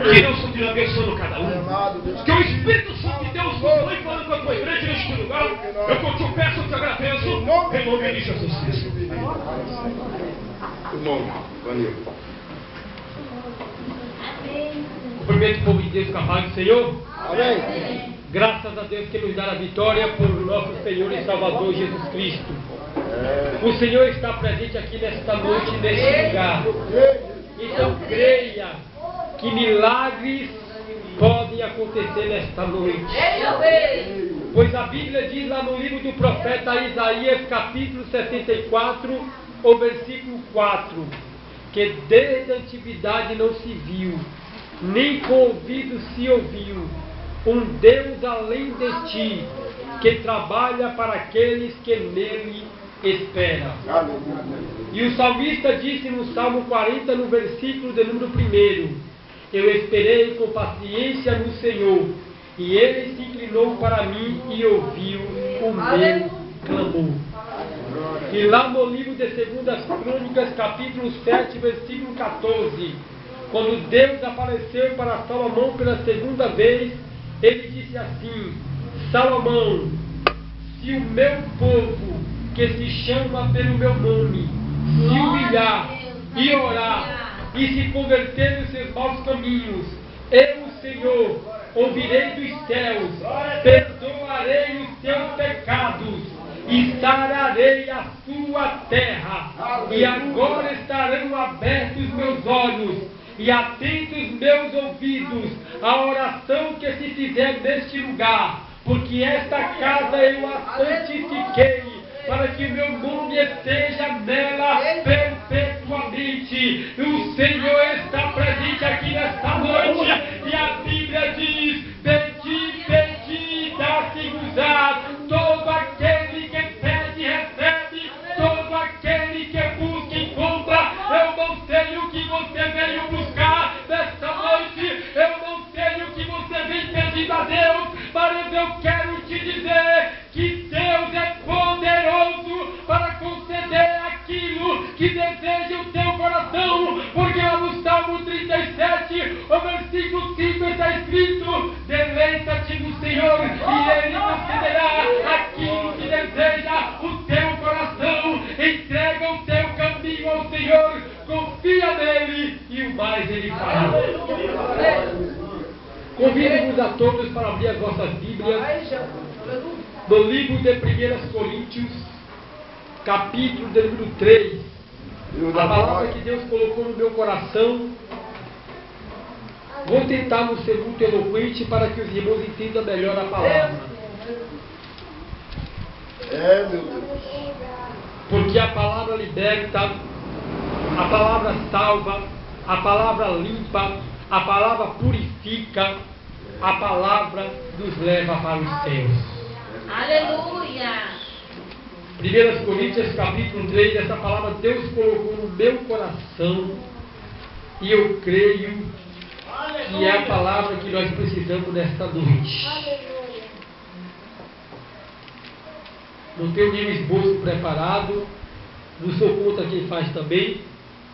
Que Deus continue abençoando cada um. Que o Espírito Santo de Deus continue falando com a tua igreja neste lugar. Eu te peço, eu te agradeço. Em nome de Jesus Cristo. Irmão, valeu. Cumprimento o povo de Deus com a paz do Senhor. Amém. Graças a Deus que nos dá a vitória por nosso Senhor e Salvador Jesus Cristo. O Senhor está presente aqui nesta noite, neste lugar. Então creia que milagres podem acontecer nesta noite. Pois a Bíblia diz lá no livro do profeta Isaías, capítulo 64, o versículo 4, que desde a antiguidade não se viu, nem com ouvido se ouviu, um Deus além de ti, que trabalha para aqueles que nele esperam. E o salmista disse no Salmo 40, no versículo de número 1, eu esperei com paciência no Senhor, e Ele se inclinou para mim e ouviu o meu clamor. E lá no livro de 2 Crônicas, capítulo 7, versículo 14, quando Deus apareceu para Salomão pela segunda vez, ele disse assim: Salomão, se o meu povo, que se chama pelo meu nome, se humilhar e orar e se converter nos seus maus caminhos, eu, o Senhor, ouvirei dos céus, perdoarei os seus pecados e sararei a sua terra. E agora estarão abertos meus olhos e atentos meus ouvidos à oração que se fizer neste lugar, porque esta casa eu a santifiquei, para que o meu nome esteja nela perpetuamente. O Senhor está presente aqui nesta noite, e a Bíblia diz: pedi, pedi, dá-se-vos-á. Todo aquele que pede, recebe. Todo aquele que busca, encontra. Eu não sei o que você veio buscar nesta noite, eu não sei o que você vem pedindo a Deus, mas eu quero te dizer que Deus é poderoso para conceder aquilo que deseja o teu coração, porque lá no Salmo 37, o versículo 5 está escrito: deleita-te no Senhor e Ele concederá aquilo que deseja o teu coração. Entrega o teu caminho ao Senhor, confia nele e o mais Ele fará. Convido-vos a todos para abrir as vossas Bíblias no livro de 1 Coríntios, capítulo de número 3. A palavra que Deus colocou no meu coração. Vou tentar não ser muito eloquente para que os irmãos entendam melhor a palavra. Meu Deus. Porque a palavra liberta, a palavra salva, a palavra limpa, a palavra purifica, a palavra nos leva para os céus. Aleluia! 1 Coríntios capítulo 3, essa palavra Deus colocou no meu coração, e eu creio que é a palavra que nós precisamos nesta noite. Não tenho nenhum esboço preparado, não sou contra quem faz também,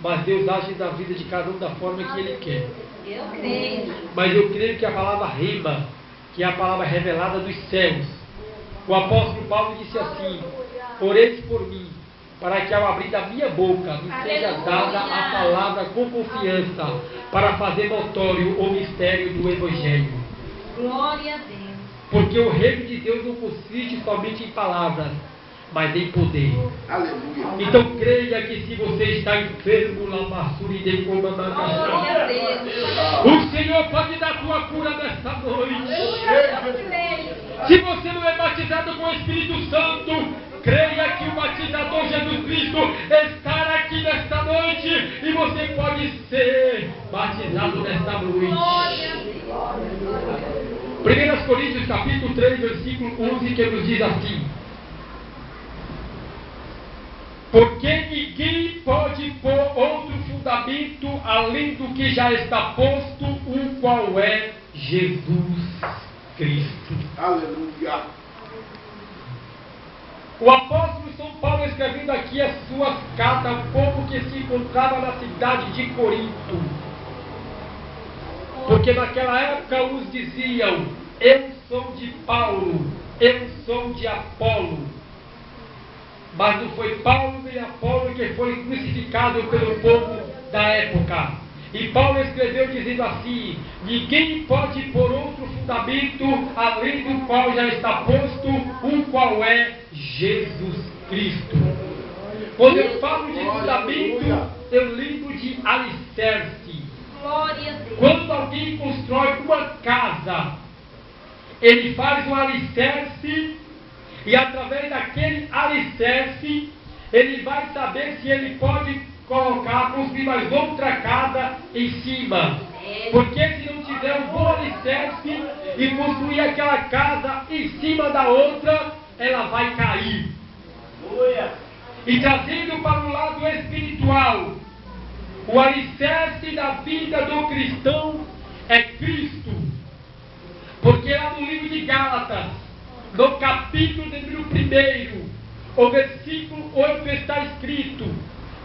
mas Deus age na vida de cada um da forma que Ele quer. Eu creio. Mas eu creio que a palavra rema, que é a palavra revelada dos céus. O apóstolo Paulo disse assim: oreis por mim, para que ao abrir da minha boca me seja dada a palavra com confiança, para fazer notório o mistério do Evangelho. Glória a Deus. Porque o reino de Deus não consiste somente em palavras, mas em poder. Aleluia. Então creia que se você está enfermo, Glória a Deus. o Senhor pode dar a tua cura nesta noite. Eu creio. Se você não é batizado com o Espírito Santo, creia que o batizador Jesus Cristo está aqui nesta noite, e você pode ser batizado nesta noite. Glória a Deus. 1 Coríntios capítulo 3, versículo 11, que nos diz assim: porque ninguém pode pôr outro fundamento além do que já está posto, o qual é Jesus Cristo. Aleluia. O apóstolo São Paulo, escrevendo aqui as suas cartas ao povo que se encontrava na cidade de Corinto, Porque naquela época uns diziam: eu sou de Paulo, eu sou de Apolo. Mas não foi Paulo nem Apolo que foi crucificado pelo povo da época. E Paulo escreveu dizendo assim: ninguém pode pôr outro fundamento além do qual já está posto, o qual é Jesus Cristo. Quando eu falo de fundamento, eu lembro de alicerce. Glória a Deus. Quando alguém constrói uma casa, ele faz um alicerce, e através daquele alicerce, ele vai saber se ele pode construir mais outra casa em cima. Porque se não tiver um bom alicerce e construir aquela casa em cima da outra, ela vai cair. E trazendo para o lado espiritual, o alicerce da vida do cristão é Cristo. Porque lá no livro de Gálatas, no capítulo número 1, o versículo 8 está escrito: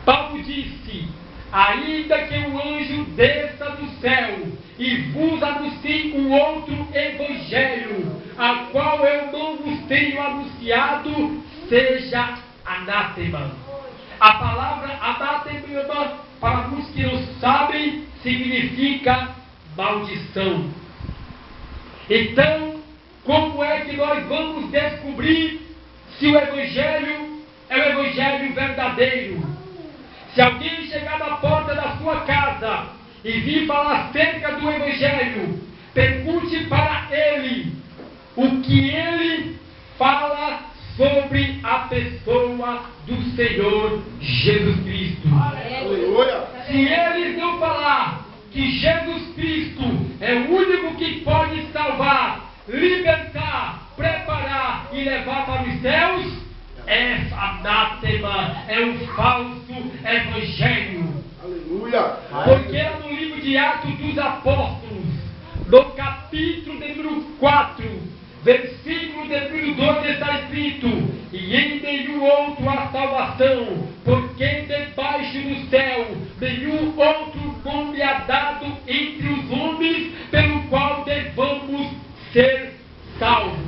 Paulo disse: ainda que o anjo desça do céu e vos anuncie um outro evangelho, a qual eu não vos tenho anunciado, seja anátema. A palavra anátema, para alguns que não sabem, significa maldição. Então, como é que nós vamos descobrir se o evangelho é o evangelho verdadeiro? Se alguém chegar na porta da sua casa e vir falar acerca do evangelho, pergunte para ele o que ele fala sobre a pessoa do Senhor Jesus Cristo. Aleluia. Se eles não falar que Jesus Cristo é o único que pode salvar, libertar, preparar e levar para os céus, é anátema, é um falso evangelho. Aleluia. Porque no livro de Atos dos Apóstolos, no capítulo número 4, versículo número 12, está escrito: e em nenhum outro há salvação, porque debaixo do céu nenhum outro nome há dado entre os homens, pelo qual devamos ser salvos.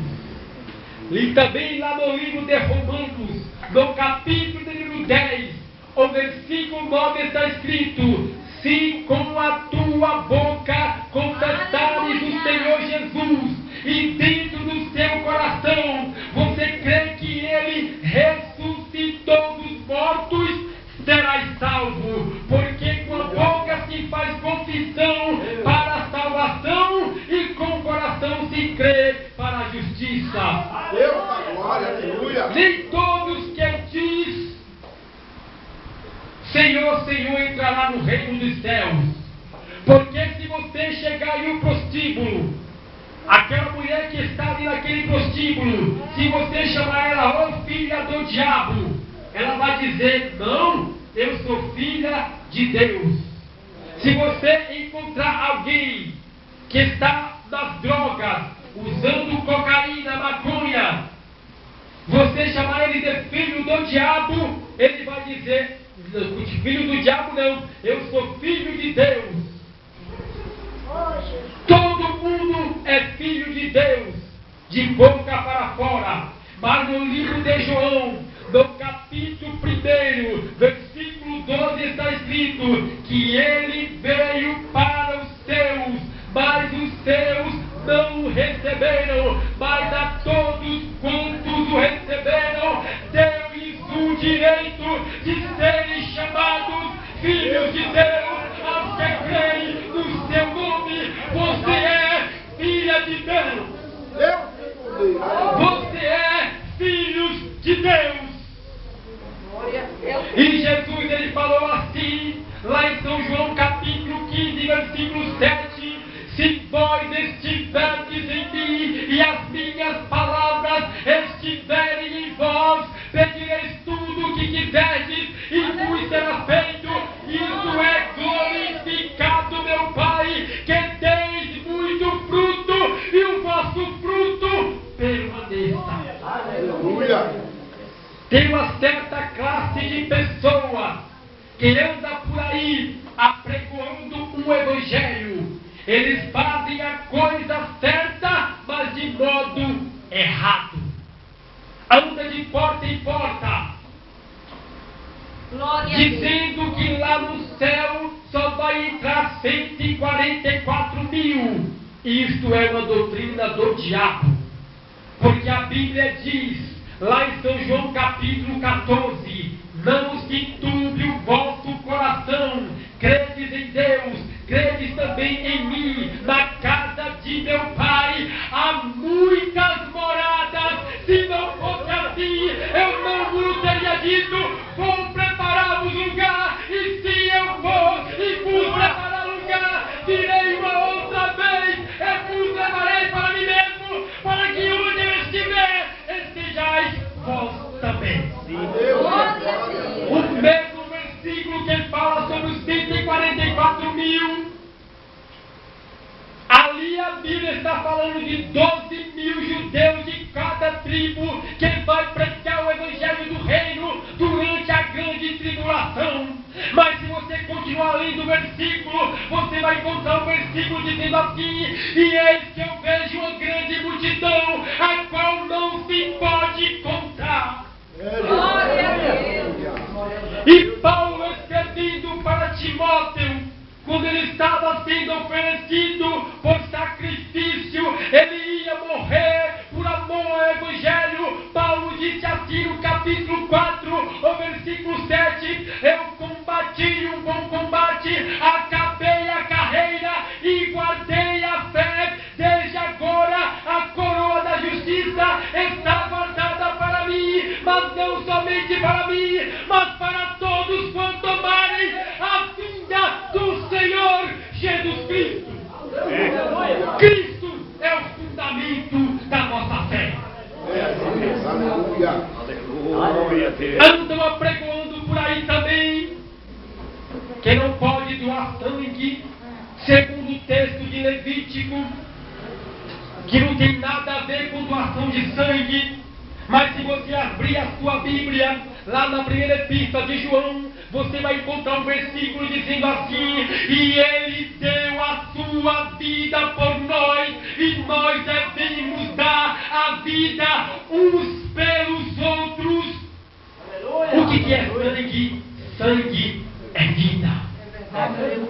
E também lá no livro de Romanos, no capítulo número 10, o versículo 9 está escrito: se com a tua boca confessares o Senhor Jesus, e dentro do seu coração você crê que Ele ressuscitou dos mortos, serás salvo. Porque com a boca se faz confissão para a salvação, e com o coração se crê para a justiça. Deus da glória, aleluia. Nem todos que diz Senhor, Senhor, entrará no reino dos céus. Porque se você chegar em um prostíbulo, aquela mulher que está ali naquele prostíbulo, se você chamar ela, ô filha do diabo, ela vai dizer: não, eu sou filha de Deus. Se você encontrar alguém que está nas drogas, usando cocaína, maconha, você chamar ele de filho do diabo, ele vai dizer: filho do diabo não, eu sou filho de Deus. Todo mundo é filho de Deus, de boca para fora. Mas no livro de João, no capítulo 1, versículo 12, está escrito que ele veio para os seus, mas os seus não o receberam. Mas a todos quantos o receberam, deu-lhes o direito de serem chamados filhos de Deus, aos que creem no seu nome. Você é filha de Deus. Deus tem poder. Você é filhos de Deus. E Jesus, ele falou assim, lá em São João capítulo 15, versículo 7: se vós estiverdes em mim e as minhas palavras estiverem em vós, pedireis tudo o que quiserdes e vos será feito. Isso é glorificado, meu Pai, que deis muito fruto e o vosso fruto permaneça. Aleluia. Tem uma certa classe de pessoa que anda por aí apregoando um evangelho. Ele Eles fazem a coisa certa, mas de modo errado. Anda de porta em porta, Glória a Deus. dizendo que lá no céu só vai entrar 144 mil. Isto é uma doutrina do diabo. Porque a Bíblia diz, lá em São João capítulo 14, não se turbe o vosso coração, credes em Deus, credes também em mim. Na casa de meu Pai há muitas moradas. Se não fosse assim, eu não vos teria dito, vou preparar-vos lugar. E se eu for e vos preparar lugar, direi uma outra vez, e vos levarei para mim mesmo, para que onde eu estiver, estejais vós também. Glória a Deus. O mesmo versículo que fala sobre os 144 mil, ali a Bíblia está falando de 12 mil judeus de cada tribo que vai pregar o Evangelho do Reino durante a grande tribulação. Mas se você continuar lendo o versículo, você vai encontrar um versículo dizendo assim: e eis que eu vejo uma grande multidão, a qual não se pode contar. Glória a Deus. E Paulo escrevendo para Timóteo, quando ele estava sendo oferecido por sacrifício, ele ia morrer por amor ao Evangelho. Paulo disse assim no capítulo 4, o versículo 7, eu combati um bom combate, acabei a carreira e guardei a fé. Desde agora a coroa da justiça está guardada para mim, mas não somente para mim, mas para todos quanto tomarem a vinda do Senhor Jesus Cristo. Cristo é o fundamento da nossa fé. Aleluia. Andam apregoando por aí também que não pode doar sangue, segundo o texto de Levítico, que não tem nada a ver com doação de sangue. Mas se você abrir a sua Bíblia, lá na primeira epístola de João, você vai encontrar um versículo dizendo assim: e ele deu a sua vida por nós, e nós devemos dar a vida uns pelos outros. O que é sangue? Sangue é vida.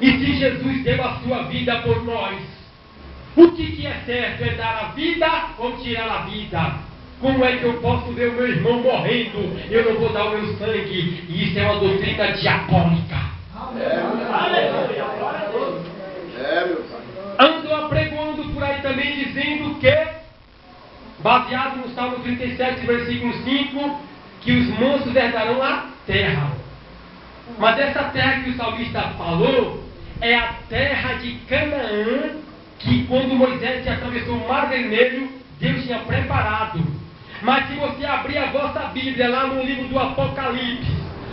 E se Jesus deu a sua vida por nós, o que é certo? É dar a vida ou tirar a vida? Como é que eu posso ver o meu irmão morrendo e eu não vou dar o meu sangue? E isso é uma doutrina diabólica. Andam apregoando por aí também dizendo que, baseado no Salmo 37, versículo 5, que os mansos herdarão a terra. Mas essa terra que o salmista falou é a terra de Canaã, que quando Moisés atravessou o Mar Vermelho, Deus tinha preparado. Mas se você abrir a vossa Bíblia lá no livro do Apocalipse,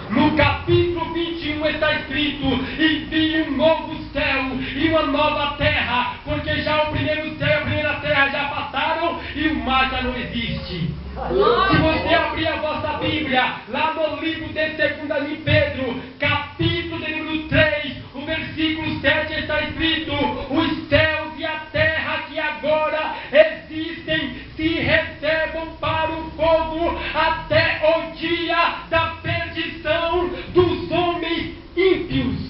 no capítulo 21 está escrito: e vi um novo céu e uma nova terra, porque já o primeiro céu e a primeira terra já passaram e o mar já não existe. Se você abrir a vossa Bíblia, lá no livro de 2 de Pedro, capítulo de número 3, o versículo 7 está escrito: os céus e a terra que agora existem se reservam para o fogo até o dia da perdição dos homens ímpios.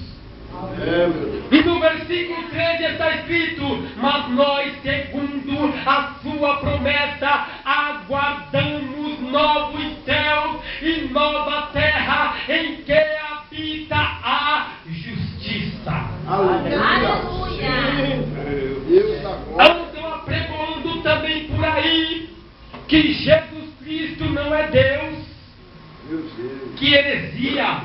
E no versículo 13 está escrito: mas nós, segundo a sua promessa, aguardamos novos céus e nova terra em que habita a justiça. Aleluia. Andam apregoando também por aí que Jesus Cristo não é Deus. Que heresia!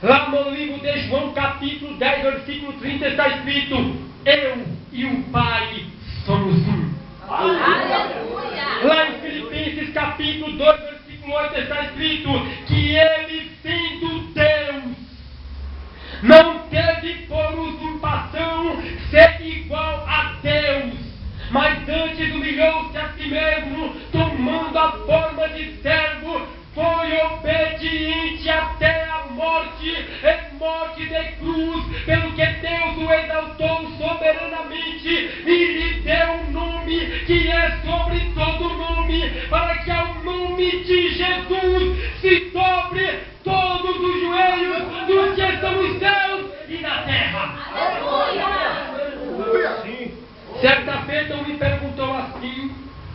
Lá no livro de João, capítulo 10, versículo 30, está escrito: eu e o Pai somos um. Aleluia. Lá em Filipenses, capítulo 2, versículo 8, está escrito que ele, sendo Deus, não teve por usurpação ser igual a Deus, mas antes humilhou-se a si mesmo, tomando a forma de servo, foi obediente até a morte, e morte de cruz, pelo que Deus o exaltou soberanamente Cleiton me perguntou assim,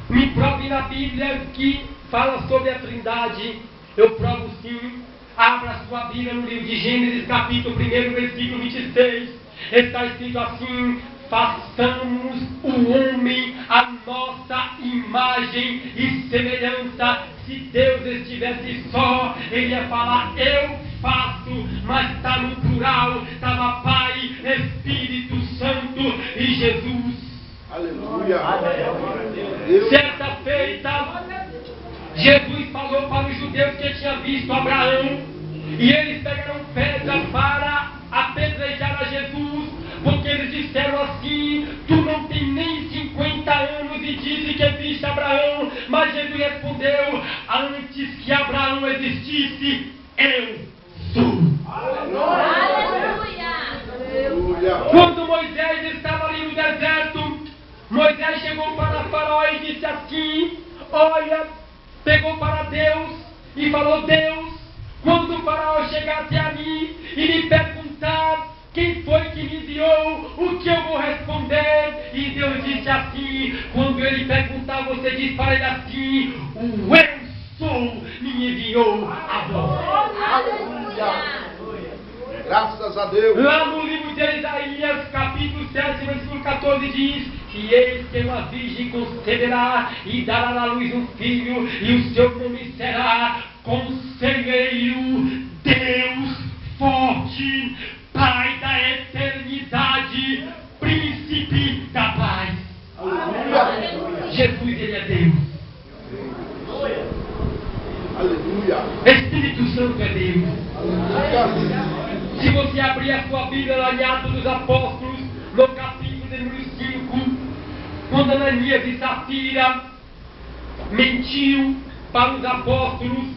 me prove na Bíblia que fala sobre a Trindade. Eu provo sim. Abra sua Bíblia no livro de Gênesis, capítulo 1, versículo 26. Está escrito assim: façamos o homem a nossa imagem e semelhança. Se Deus estivesse só, ele ia falar eu faço, mas está no plural, estava Pai, Espírito Santo e Jesus. Aleluia. Certa feita, Jesus falou para os judeus que tinha visto Abraão, e eles pegaram pedra para apedrejar a Jesus, porque eles disseram assim: tu não tem nem 50 anos e dizes que viste Abraão. Mas Jesus respondeu: antes que Abraão existisse, eu sou. Aleluia. Quando Moisés estava ali no deserto, Moisés chegou para Faraó e disse assim: olha, pegou para Deus e falou: Deus, quando o Faraó chegasse a mim e me perguntar quem foi que me enviou, o que eu vou responder? E Deus disse assim: quando ele perguntar, você diz para ele assim: o eu sou me enviou a vós. Aleluia. Graças a Deus. Lá no livro de Isaías, capítulo 7, versículo 14, diz: e eis que uma virgem conceberá e dará à luz um filho, e o seu nome será Conselheiro, Deus Forte, Pai da Eternidade, Príncipe da Paz. Aleluia. Jesus, ele é Deus. Aleluia. Espírito Santo é Deus. Aleluia. Se você abrir a sua Bíblia lá em Atos dos Apóstolos, no capítulo de número 5, quando Ananias e Safira mentiu para os apóstolos,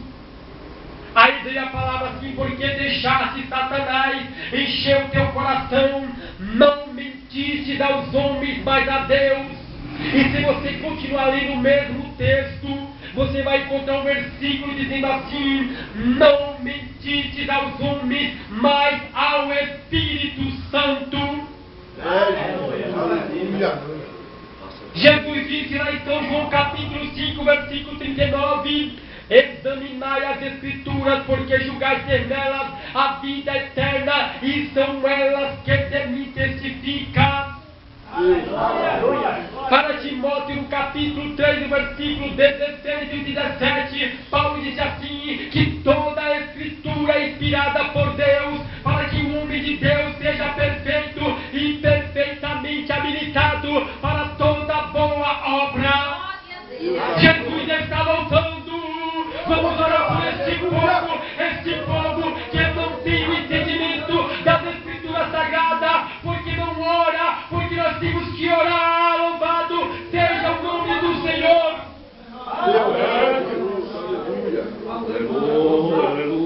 aí veio a palavra assim: porque deixaste Satanás encher o teu coração, não mentiste aos homens, mas a Deus. E se você continuar lendo o mesmo texto, você vai encontrar um versículo dizendo assim: não mentiste aos homens, mas ao Espírito Santo. Aleluia. Jesus disse lá em São João capítulo 5, versículo 39: examinai as Escrituras, porque julgais ter nelas a vida eterna, e são elas que de mim testificam. Para Timóteo, no capítulo 3, no versículo 16 e 17, Paulo disse assim: que toda a Escritura é inspirada por Deus, para que o homem de Deus seja perfeito e perfeitamente habilitado para toda boa obra. Jesus está voltando. Vamos orar por este povo que não tem o entendimento das Escrituras Sagradas, porque não ora, porque nós temos que orar. Louvado seja o nome do Senhor.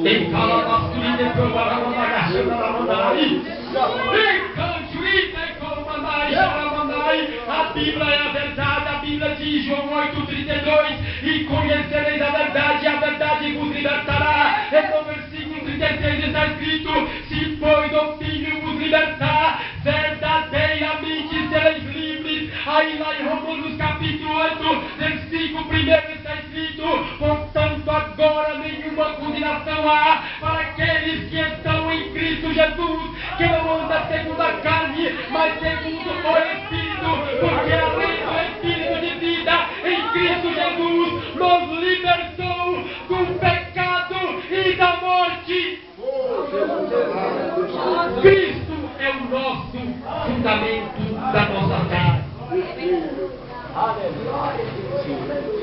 Em calabasturina, a Bíblia é a verdade. A Bíblia diz, João 8,32: e conhecereis a verdade vos libertará. E no versículo 36 está escrito: se pois o Filho vos libertar, verdadeiramente sereis livres. Aí lá em Romanos capítulo 8, versículo 1 está escrito: portanto agora nenhuma condenação há para aqueles que estão em Cristo Jesus, que não andam segundo a carne, mas segundo o Espírito. Porque a lei do Espírito de vida em Cristo Jesus nos libertou do pecado e da morte. Cristo é o nosso fundamento da nossa fé.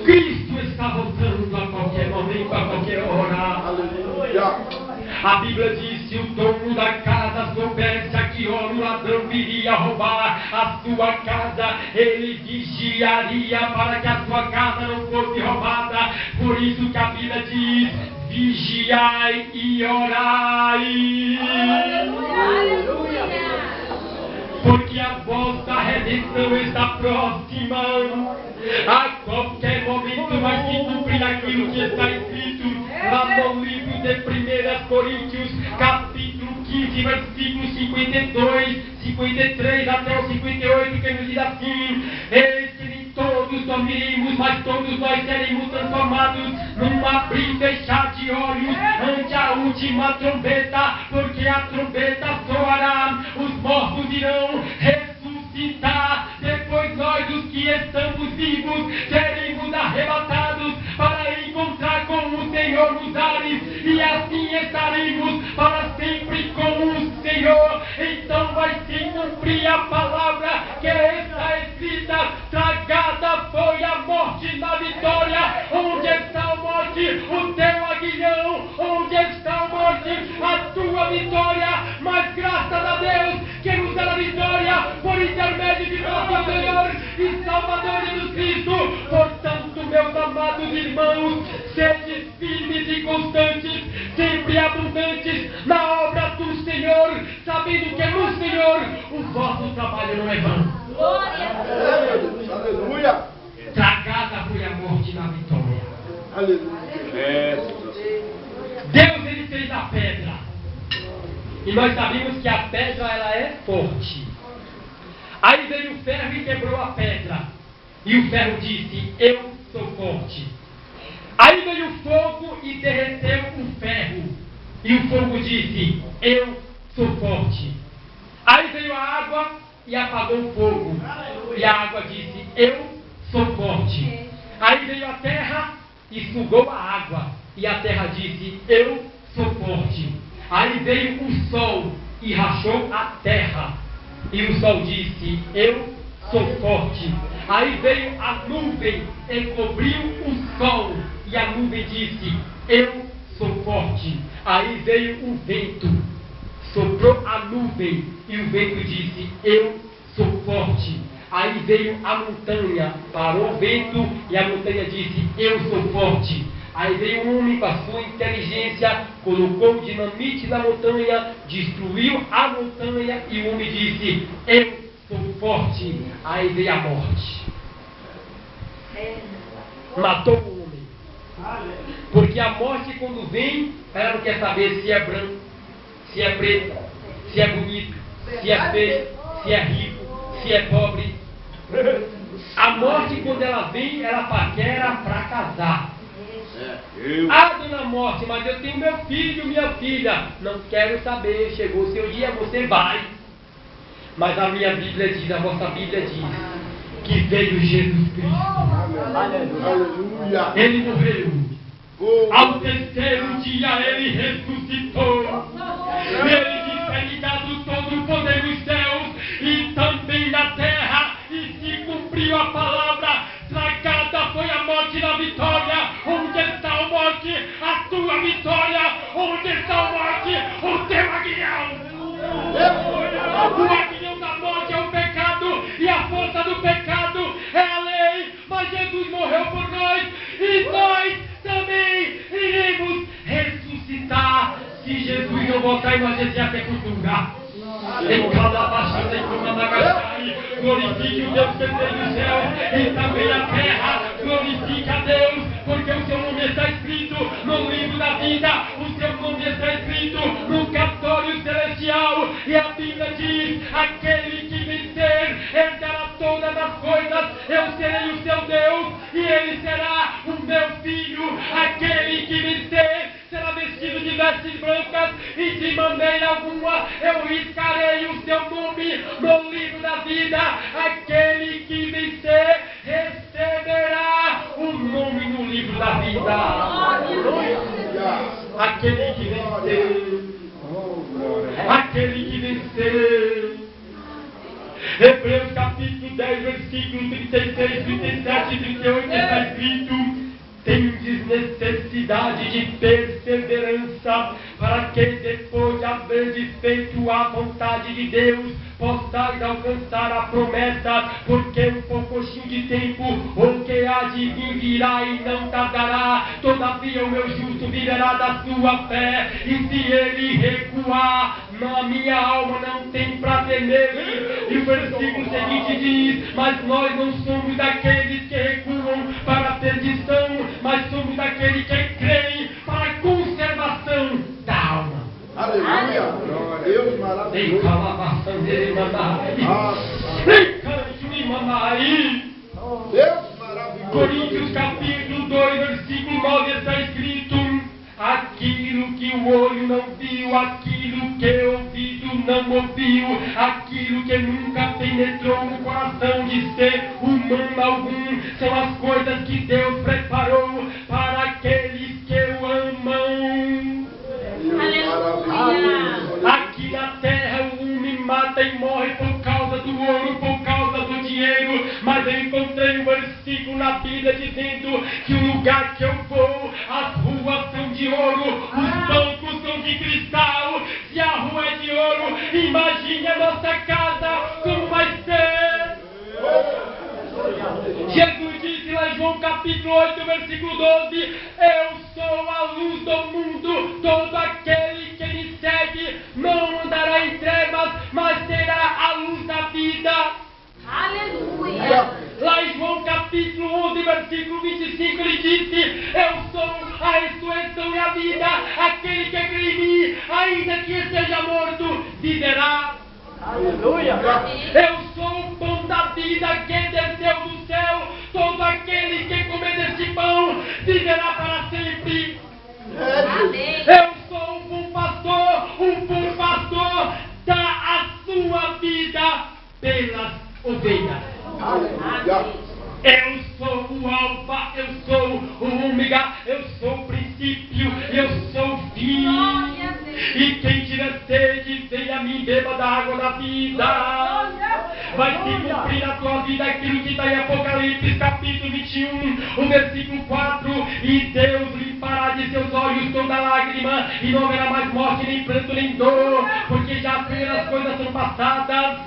Cristo está voltando a qualquer momento, a qualquer hora. Aleluia. A Bíblia diz: se o dono da casa soubesse a que hora o ladrão viria roubar a sua casa, ele vigiaria para que a sua casa não fosse roubada. Por isso que a Bíblia diz: vigiai e orai. Aleluia. Porque a vossa redenção está próxima. A qualquer momento vai se cumprir aquilo que está escrito lá no livro de 1 Coríntios, capítulo 15, versículos 52, 53 até o 58, que nos diz assim: dormiremos, mas todos nós seremos transformados num abrir e fechar de olhos ante a última trombeta, porque a trombeta soará, os mortos irão ressuscitar, depois nós, os que estamos vivos, seremos arrebatados para encontrar com o Senhor nos ares, e assim estaremos para sempre com o Senhor. Então vai se cumprir a palavra que está escrita: tragada foi a morte na vitória. Onde está a morte? O teu aguilhão. Onde está a morte? A tua vitória. Mas graças a Deus que nos dá a vitória por intermédio de nosso Senhor e Salvador Jesus Cristo. Portanto, meus amados irmãos, sede firmes e constantes, sempre abundantes na obra do Senhor, sabendo que no Senhor o vosso trabalho não é vão. Glória a Deus. Aleluia. Tragada foi a morte na vitória. Aleluia. Deus, ele fez a pedra. E nós sabemos que a pedra, ela é forte. Aí veio o ferro e quebrou a pedra. E o ferro disse: eu sou forte. Aí veio o fogo e derreteu o ferro. E o fogo disse: eu sou forte. Aí veio a água e apagou o fogo. E a água disse: eu sou forte. Aí veio a terra e sugou a água. E a terra disse: eu sou forte. Aí veio o sol e rachou a terra. E o sol disse: eu sou forte. Aí veio a nuvem e cobriu o sol. E a nuvem disse: eu sou forte. Aí veio o vento, soprou a nuvem, e o vento disse: eu sou forte. Aí veio a montanha, parou o vento, e a montanha disse: eu sou forte. Aí veio um homem com a sua inteligência, colocou dinamite na montanha, destruiu a montanha, e o homem disse: eu sou forte. Aí veio a morte, matou o homem. Porque a morte, quando vem, ela não quer saber se é branco, se é preto, se é bonito, se é feio, se é rico, se é pobre. A morte, quando ela vem, ela paquera para casar. Ah, dona morte, mas eu tenho meu filho, minha filha. Não quero saber, chegou o seu dia, você vai. Mas a minha Bíblia diz, a vossa Bíblia diz, que veio Jesus Cristo. Aleluia. Ele morreu. Ao terceiro dia ele ressuscitou. Ele disse: é ligado todo o poder nos céus e também na terra. E se cumpriu a palavra: tragada foi a morte na vitória. Onde está a morte? A tua vitória. Onde está a morte? O teu aguilhão. O aguilhão da morte é o pecado, e a força do pecado é a lei. Mas Jesus morreu por nós, e nós também iremos ressuscitar se Jesus não voltar e nós descer a sepultura. Em cada baixada e como Nagashari, glorifique o Deus que fez o céu e também a terra. Glorifique a Deus, porque o seu nome está escrito no livro da vida. O seu nome está escrito no cartório celestial. E a Bíblia diz: aquele que vencer herdará todas as coisas. Eu serei o seu Deus e ele será o meu filho. Aquele que vencer será vestido de vestes brancas, e de maneira alguma eu riscarei o seu nome no livro da vida. Aquele que vencer receberá o nome no livro da vida. Aquele que vencer, aquele que vencer. Hebreus capítulo 10, versículo 36, 37 e 38 está escrito: tendes necessidade de perseverança, para que depois de haverdes feito a vontade de Deus, possais alcançar a promessa, porque um pouquinho de tempo, o que há de vir virá e não tardará. Todavia o meu justo viverá da sua fé, e se ele recuar, a minha alma não tem prazer nele. E o versículo seguinte diz: mas nós não somos daqueles que recuam para a perdição, mas somos daqueles que creem para a conservação da alma. Aleluia. Deus maravilhoso. Deus maravilhoso. Coríntios capítulo 2, versículo 9 está escrito: aquilo que o olho não viu, aquilo que o ouvido não ouviu, aquilo que nunca penetrou no coração de ser humano algum, são as coisas que Deus preparou para aqueles que o amam. Aleluia. Aqui na terra o homem mata e morre por causa do ouro, por causa do dinheiro, mas eu encontrei um versículo na Bíblia dizendo que o lugar que eu vou, as ruas são de ouro, os bancos são de cristal. Se a rua é de ouro, imagine a nossa casa como vai ser. Jesus disse lá em João capítulo 8, versículo 12: eu sou a luz do mundo, todo aquele que me segue não andará em trevas, mas terá a luz da vida. Aleluia. Lá em João capítulo 11, versículo 25, ele disse: eu sou a ressurreição e a vida, aquele que crê em mim, ainda que esteja morto, viverá. Aleluia. Eu sou o pão da vida que desceu do céu, todo aquele que comer deste pão, viverá para sempre. Amém. Eu sou o bom pastor dá a sua vida pelas ovelhas. Aleluia. Eu sou o alfa, eu sou o ômega, eu sou o princípio, eu sou o fim. Glória a Deus. E quem tiver sede, venha a mim, beba da água da vida. Vai se cumprir na tua vida aquilo que está em Apocalipse capítulo 21, o versículo 4. E Deus limpará de seus olhos toda lágrima, e não haverá mais morte, nem pranto, nem dor, porque já as primeiras coisas são passadas.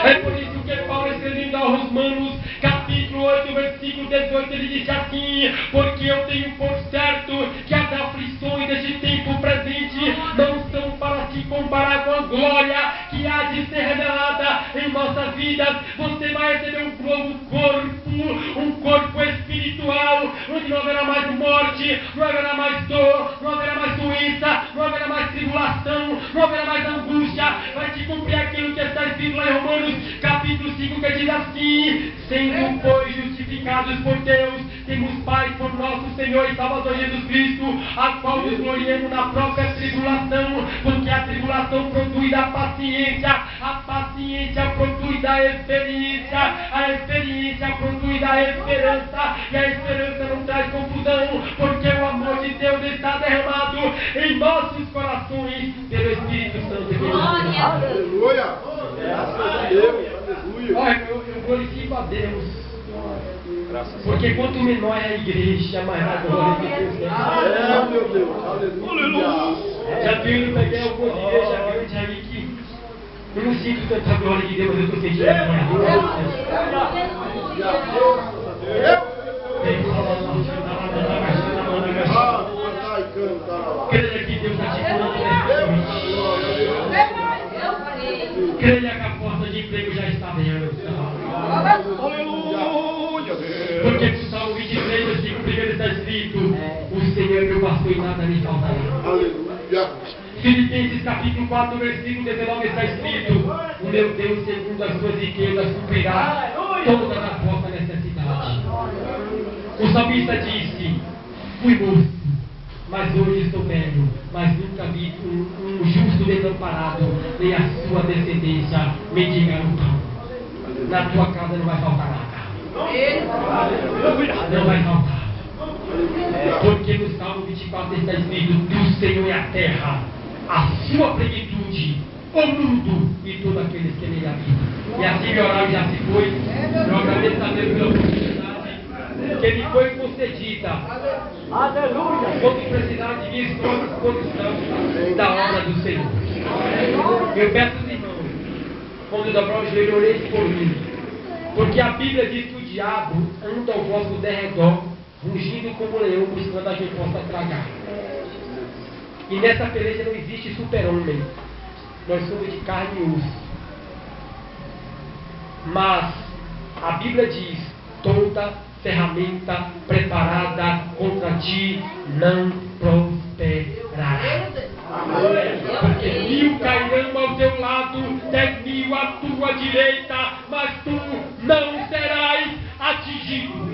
É por isso que Paulo, escrevendo aos Romanos, capítulo 8, versículo 18, ele disse assim: porque eu tenho por certo que as aflições deste tempo presente não são para se comparar com a glória que há de ser revelada em nossas vidas. Você vai receber um novo corpo, um corpo espiritual, onde não haverá mais morte, não haverá mais dor, não haverá mais doença, não haverá mais tribulação, não haverá mais angústia. Vai se cumprir aquilo que está escrito lá em Romanos capítulo 5, que diz assim: sendo pois justificados por Deus, temos paz por nosso Senhor e Salvador Jesus Cristo, a qual nos gloriamos na própria tribulação, porque a tribulação produz a paciência produz a experiência produz a esperança, e a esperança não traz confusão, porque o amor de Deus está derramado em nossos corações pelo Espírito Santo de Deus. Glória a Deus. Aleluia. Graças a Deus. Aleluia. Olha, eu glorifico a Deus, porque quanto menor é a igreja, mais a glória de Deus é. Meu Deus. Aleluia. Já viu, peguei algumas igrejas grandes aí que eu não sinto tanta glória de Deus, mas eu estou sentindo a glória de Deus. Creia que Deus está te curando nessa noite. Creia que a porta de emprego já está aberta. Aleluia. Porque no Salmo 23, versículo 1 está escrito: o Senhor é meu pastor e nada me faltará. Aleluia. Filipenses capítulo 4, versículo 19 está escrito: o meu Deus, segundo as suas riquezas, cumprirá toda a vossa necessidade. O salmista disse: fui morto, mas hoje estou velho, mas nunca vi um justo desamparado, nem a sua descendência mendigar o pão. Na tua casa não vai faltar nada. Não vai faltar. Porque no Salmo 24 está escrito: do Senhor é a terra, a sua plenitude, o mundo e todos aqueles que nele habitam. E assim meu horário já se foi. Eu agradeço a Deus pela oportunidade que me foi concedida. Aleluia! Como precisar de mim, estou à disposição da obra do Senhor. Eu peço aos irmãos, quando dobrar o joelho, orei por mim. Porque a Bíblia diz que o diabo anda ao vosso derredor, rugindo como leão, buscando a quem possa tragar. E nessa peleja não existe super-homem. Nós somos de carne e osso. Mas a Bíblia diz: toda ferramenta preparada contra ti não prosperará. Porque 1000 cairão ao teu lado, 10.000 à tua direita, mas tu não serás atingido.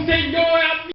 Senhor é a